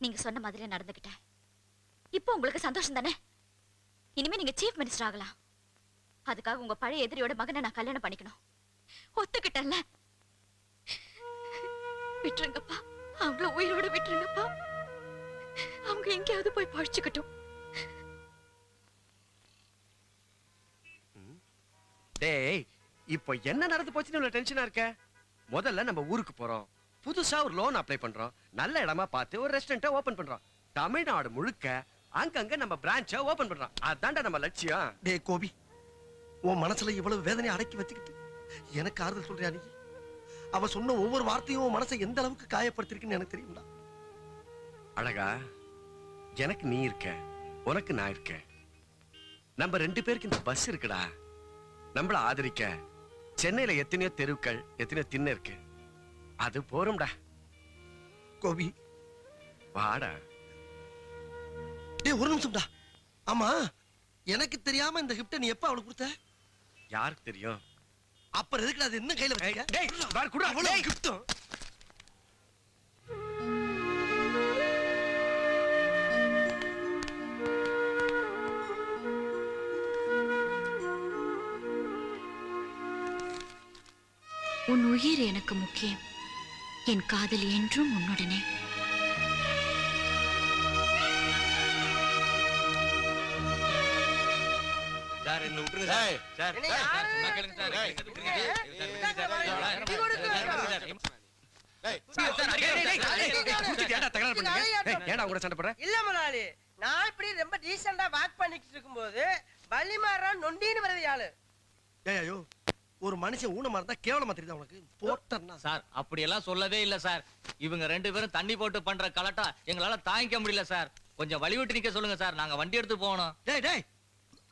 நீங்க சொன்ன மாதிரியே நடந்துக்கிட்டேன். இப்போ உங்களுக்கு சந்தோஷம் தானே? இனிமே நீங்க சீஃப் மினிஸ்டர் ஆகலாம். அதுக்காக உங்க பழைய எதிரியோட மகனை நான் கல்யாணம் பண்ணிக்கணும். ஒத்துக்கிட்டேன்ல. விட்டுருங்கப்பா, அவங்கள உயிரோட விட்டுருங்கப்பா. அவங்க எங்கேயாவது போய் பழிச்சுக்கட்டும். டேய், இப்போ என்ன நடந்து போச்சுன்னு இவ்வளவு டென்ஷனா இருக்க? முதல்ல நம்ம ஊருக்கு போறோம், புதுசா ஒரு லோன் அப்ளை பண்றோம், நல்ல இடமா பார்த்து ஒரு ரெஸ்டாரண்ட்டை ஓபன் பண்றோம். தமிழ்நாடு முழுக்க அங்கங்க நம்ம பிரான்ச்சை ஓபன் பண்றோம். அதான்டா நம்ம லட்சியம். டேய் கோபி, உன் மனசுல இவ்வளவு வேதனையை அடக்கி வச்சுக்கிட்டு எனக்கு ஆறுதல் சொல்றியா நீ? அவ சொன்ன ஒவ்வொரு வார்த்தையும் உன் மனசை எந்த அளவுக்கு காயப்படுத்திருக்குன்னு எனக்கு தெரியும்டா. அழகா, எனக்கு நீ இருக்க, உனக்கு நான் இருக்கேன். நம்ம 2 பேருக்கு இந்த பஸ் இருக்குடா. நம்மள ஆதரிக்க சென்னையில எத்தனையோ தெருக்கள், எத்தனையோ திண்ணை இருக்கு. அது போறோம்டா. கோபி வாடா. டேய் ஒரு நிமிஷம்டா. ஆமா, எனக்கு தெரியாம இந்த கிஃப்ட் நீ எப்ப அவளுக்கு கொடுத்த? யாருக்கு தெரியும்? அப்புறம் எதுக்கு அது என்ன கையில வச்சிருக்க? டேய் பாரு குடு. அவ்வளவு கிஃப்ட். உன் உயிர் எனக்கு முக்கியம். என் காதல் என்றும் உன்னுடனே. சார் என்ன விட்டுருங்க சார். சார் சொன்னா கேளுங்க சார். ஏடா கூட சண்டை போடுற? இல்ல முதலாளி, நான் இப்படி ரொம்ப டீசெண்டா வாக் பண்ணிட்டு இருக்கும்போது வள்ளிமாறா நொண்டின்னு வருது ஆளு. ஐயோ, ஒரு மனுஷன் ஊனமா இருந்தா கேவலமா தெரியுதா உனக்கு? போட்டா சார் அப்படி எல்லாம் சொல்லவே இல்ல சார். இவங்க 2 பேரும் தண்ணி போட்டு பண்ற கலட்டா எங்களால தாங்கிக்க முடியல சார். கொஞ்சம் வழி விட்டு நிக்க சொல்லுங்க சார், நாங்க வண்டி எடுத்து போகணும். டேய் டேய்,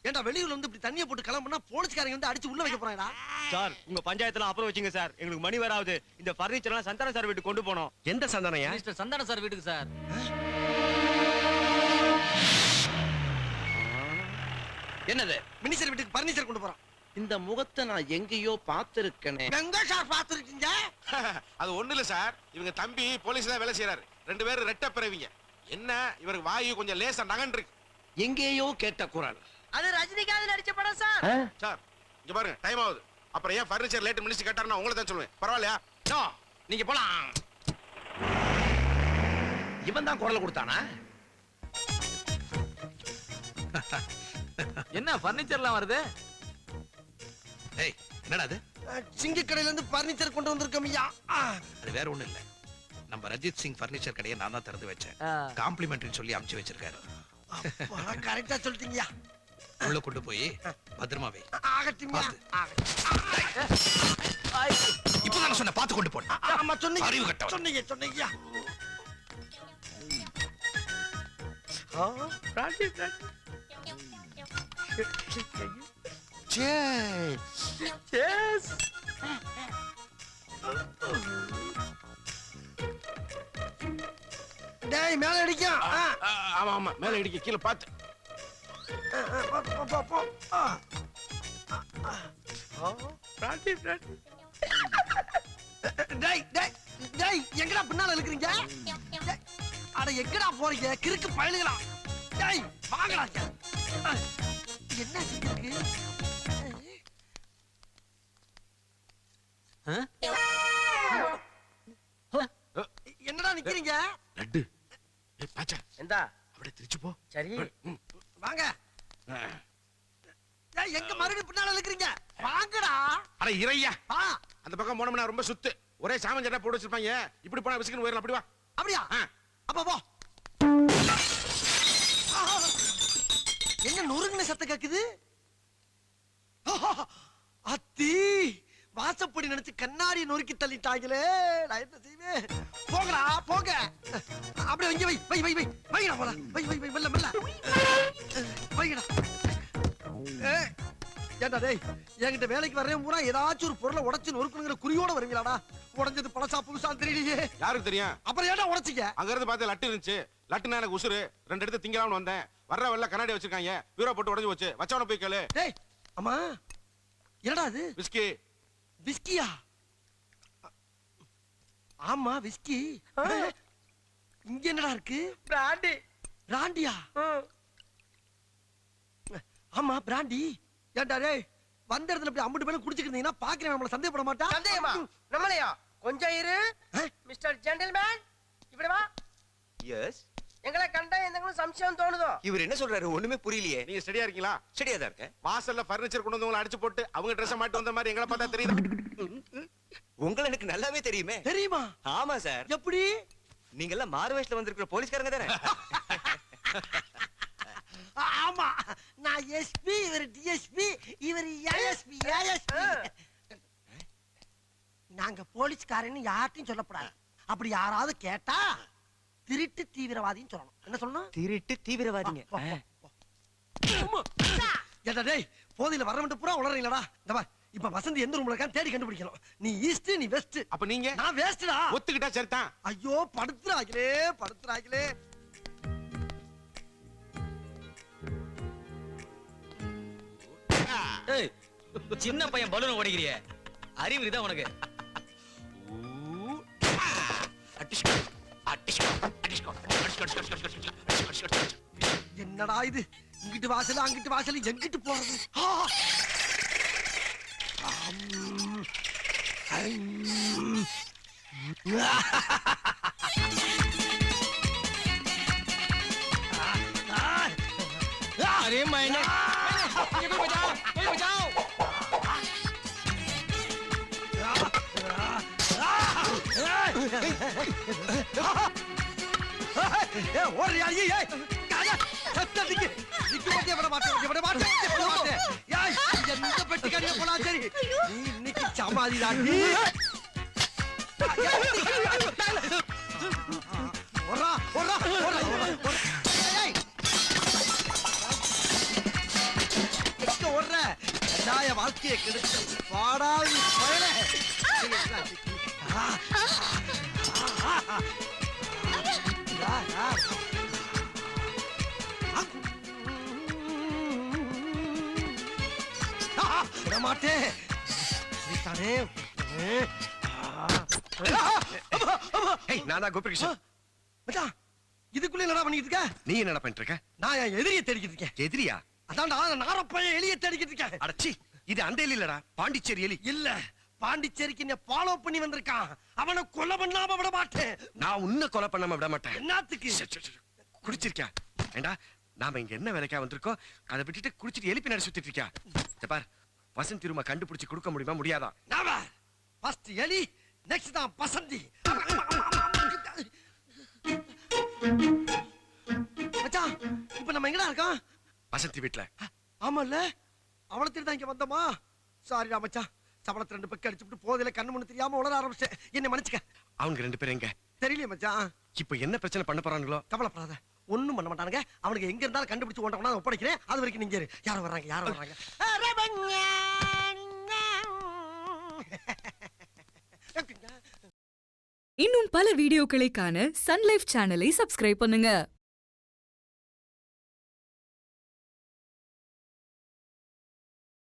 ஏண்டா வெளியூர்ல வந்து இப்படி தண்ணியை போட்டு கிளம்புனா போலீஸ்காரங்க வந்து அடிச்சு உள்ள வைக்க போறாங்கடா. சார் உங்க பஞ்சாயத்துல அப்புறம் வச்சுங்க சார், எங்களுக்கு மணி வராது. இந்த பர்னிச்சர் எல்லாம் சந்தான சார் வீட்டுக்கு கொண்டு போனோம். எந்த சந்தானையா? மிஸ்டர் சந்தான சார் வீட்டுக்கு சார். என்னது? மினிஸ்டர் வீட்டுக்கு பர்னிச்சர் கொண்டு போறான். இந்த முகத்தை நான் எங்கேயோ பார்த்திருக்கேனே. எங்க சார் பார்த்திருக்கீங்க? அது ஒண்ணு இல்ல சார், இவங்க தம்பி போலீஸ்ல வேலை செய்யறாரு. 2 பேரும் ரெட்ட பிறவிங்க. என்ன இவருக்கு வாயு கொஞ்சம் லேசா நகன் இருக்கு. எங்கேயோ கேட்ட குரல். அது ரஜினிகாந்த் நடிச்ச படம் சார். சார் இங்க பாருங்க, டைம் ஆகுது. அப்புறம் ஏன் பர்னிச்சர் லேட் மினிஸ்டர் கேட்டாருன்னா உங்களை தான் சொல்லுவேன். பரவாயில்லையா? நோ, நீங்க போலாம். இவன் தான் குரல் கொடுத்தானா? என்ன பர்னிச்சர்லாம் வருது? ஏய், என்னடா அது? சிங்க கடையில இருந்து பர்னிச்சர் கொண்டு வந்திருக்கோம் ஐயா. அது வேற ஒண்ணும் இல்ல. நம்ம ரஜித் சிங் பர்னிச்சர் கடையை நான் தான் திறந்து வச்சேன். காம்ப்ளிமெண்ட்னு சொல்லி அனுப்பிச்சு வச்சிருக்காரு. கரெக்டா சொல்லிட்டீங்கயா. உள்ள கொண்டு போய் பத்திரமா வை. ஆகட்டும்யா. இப்பதான் சொன்ன பார்த்து கொண்டு போன. ஆமா சொன்னீங்க. அறிவு கட்டவன். சொன்னீங்க சொன்னீங்கயா. டேய் மேல அடிக்கும். ஆமா ஆமா, மேல இடிக்க, கீழே பார்த்து. டேய் டேய் டேய், எங்கடா பின்னால இழுக்குறீங்க? அட எங்கடா போறீங்க கிறுக்கு பயலுகளா? டேய் வாங்கடா. என்ன செஞ்சிருக்கு? என்னடா நிக்கிறீங்க? லட்டு. ஏய் பாச்சா, எந்தா அப்படியே திருச்சு போ. சரி வாங்க. டேய் எங்க மறுபடியும் பின்னால இழுக்குறீங்க? வாங்கடா. அட இறையா, வா. அந்த பக்கம் போனோம்னா ரொம்ப சுத்து. ஒரே சாமன் சட்டை போட்டு வச்சிருப்பாங்க. இப்படி போனா விசிக்கன் போயிடலாம். அப்படி வா. அப்படியா? அப்ப போ. என்ன நொறுங்குன சத்தம் கேக்குது? அத்தி வாசப்படி நினைச்சு கண்ணாடி நொறுக்கி தள்ளிட்டாங்களே. நான் என்ன செய்வேன்? போங்கடா போங்க. அப்படியே இங்க வை வை வை வை வைங்கடா போலாம். வை வை வை மெல்ல மெல்ல வைங்கடா. ஏண்டா டேய், என்கிட்ட வேலைக்கு வரேன் பூரா ஏதாச்சும் ஒரு பொருளை உடைச்சு நொறுக்கணுங்கிற குறியோட வருவீங்களாடா? உடைஞ்சது பழசா புதுசா தெரியலையே. யாருக்கு தெரியும்? அப்புறம் ஏன்டா உடைச்சிங்க? அங்க இருந்து பார்த்து லட்டு இருந்துச்சு. லட்டுனா எனக்கு உசுரு. 2 எடுத்து திங்கலாம்னு வந்தேன். வர்ற வெள்ள கண்ணாடி வச்சிருக்காங்க. பீரோ போட்டு உடைஞ்சு போச்சு. வச்சவன போய் கேளு. டேய் அம்மா, என்னடா அது? விஸ்கி. விஸ்கியா? ஆமா விஸ்கி. இங்க என்னடா இருக்கு? பிராண்டி. பிராண்டியா? ஆமா பிராண்டி. ஏன்டா டேய் வந்த இடத்துல இப்படி அம்பட்டு பேரும் குடிச்சிருந்தீங்கன்னா பாக்குறேன் நம்மள சந்தேகப்பட மாட்டா? சந்தேகமா? நம்மளையா? கொஞ்சம் இரு. மிஸ்டர் ஜென்டில்மேன் இப்படி வா. எஸ் எங்களை கண்டா எந்தங்களும் சம்சயம் தோணுதோ? இவர் என்ன சொல்றாரு ஒண்ணுமே புரியலையே. நீங்க ஸ்டடியா இருக்கீங்களா? ஸ்டடியா தான் இருக்கேன். வாசல்ல ஃபர்னிச்சர் கொண்டு வந்து உங்களை அடிச்சு போட்டு அவங்க ட்ரெஸ் மாட்டி வந்த மாதிரி எங்களை பார்த்தா தெரியுது. உங்களை எனக்கு நல்லாவே தெரியுமே. தெரியுமா? ஆமா சார். எப்படி? நீங்க எல்லாம் மாறுவேஷத்துல வந்திருக்கிற போலீஸ்காரங்க தானே? ஆமா நான் எஸ்பி, இவர் டிஎஸ்பி, இவர் ஏஎஸ்பி. நாங்க போலீஸ்காரன்னு யார்ட்டையும் சொல்லக்கூடாது. அப்படி யாராவது கேட்டா திருட்டு தீவிரவாதின்னு சொல்லணும். என்ன சொல்லணும்? திருட்டு தீவிரவாதிங்க. ஏடா டேய் போதையில வர மட்டும் பூரா உளறீங்களடா. இந்த பார் இப்ப வசந்தி எந்த ரூம்ல இருக்கா தேடி கண்டுபிடிக்கணும். நீ ஈஸ்ட் நீ வெஸ்ட். அப்ப நீங்க? நான் வெஸ்ட்டா. ஒத்துக்கிட்டா சரிதான். ஐயோ படுத்துறாங்களே. ஏய், சின்ன பையன் பலூன் உடைக்கிறியே, அறிவு இருக்குதா உனக்கு? என்னடா இது? இங்கிட்டு வாசல் அங்கிட்டு வாசல் எங்கிட்டு போறது? अरे मैंने ये भी बचाओ, ये भी बचाओ। ஓடுறியா? எந்த பெட்டிக்காரியா போனா சரி, நீ இன்னைக்கு சமாதி தாண்டி. ஓடுற வாழ்க்கையை கெடுத்த பாடாது பயலே. மாட்டேன் நான் தான் கோபிகிருஷ்ணன். மச்சான் இதுக்குள்ள என்னடா பண்ணிட்டு இருக்க? நீ என்ன பண்ணிட்டு இருக்க? நான் என் எதிரியை தேடிக்கிட்டு இருக்கேன். எதிரியா? அதான்டா நாரப்பைய எலியை தேடிக்கிட்டு இருக்கேன். அடச்சி, இது அந்த எலி இல்லடா, பாண்டிச்சேரி எலி. இல்ல பாண்டிச்சேரிக்கு என்ன ஃபாலோ பண்ணி வந்திருக்கான். அவனை கொலை பண்ணாம விட மாட்டேன். நான் உன்னை கொலை பண்ணாம விட மாட்டேன். என்னத்துக்கு? குடிச்சிருக்கியா? ஏண்டா நாம இங்க என்ன வேலைக்கா வந்திருக்கோம்? அதை விட்டுட்டு குடிச்சிட்டு எலிப்பி நடி சுத்திட்டு இருக்கியா? பார் வசந்தி ரூம கண்டுபிடிச்சு கொடுக்க முடியுமா? முடியாதா? ஃபர்ஸ்ட் எலி, நெக்ஸ்ட் தான் வசந்தி. மச்சான் இப்ப நம்ம எங்கடா இருக்கோம்? வசந்தி வீட்ல. ஆமால்ல, அவளை தேடி தான் இங்க வந்தோமா? சாரிடா மச்சான், சபளத்தை 2 பெக்கு அடிச்சுட்டு போதில கண்ணு முன்னு தெரியாம உளர ஆரம்பிச்சேன். என்ன மன்னிச்சுக்க. அவங்க 2 பேரும் எங்க? தெரியலையே மச்சான். இப்ப என்ன பிரச்சனை பண்ண போறாங்களோ? கவலைப்படாத, ஒண்ணும் பண்ண மாட்டானுங்க. அவனுக்கு எங்க இருந்தாலும் கண்டுபிடிச்சு ஒன்றா ஒப்படைக்கிறேன். அது வரைக்கும் நீங்க இரு. யாரும் வர்றாங்க. இன்னும் பல வீடியோக்களை காண சன் லைஃப் சேனலை சப்ஸ்கிரைப் பண்ணுங்க.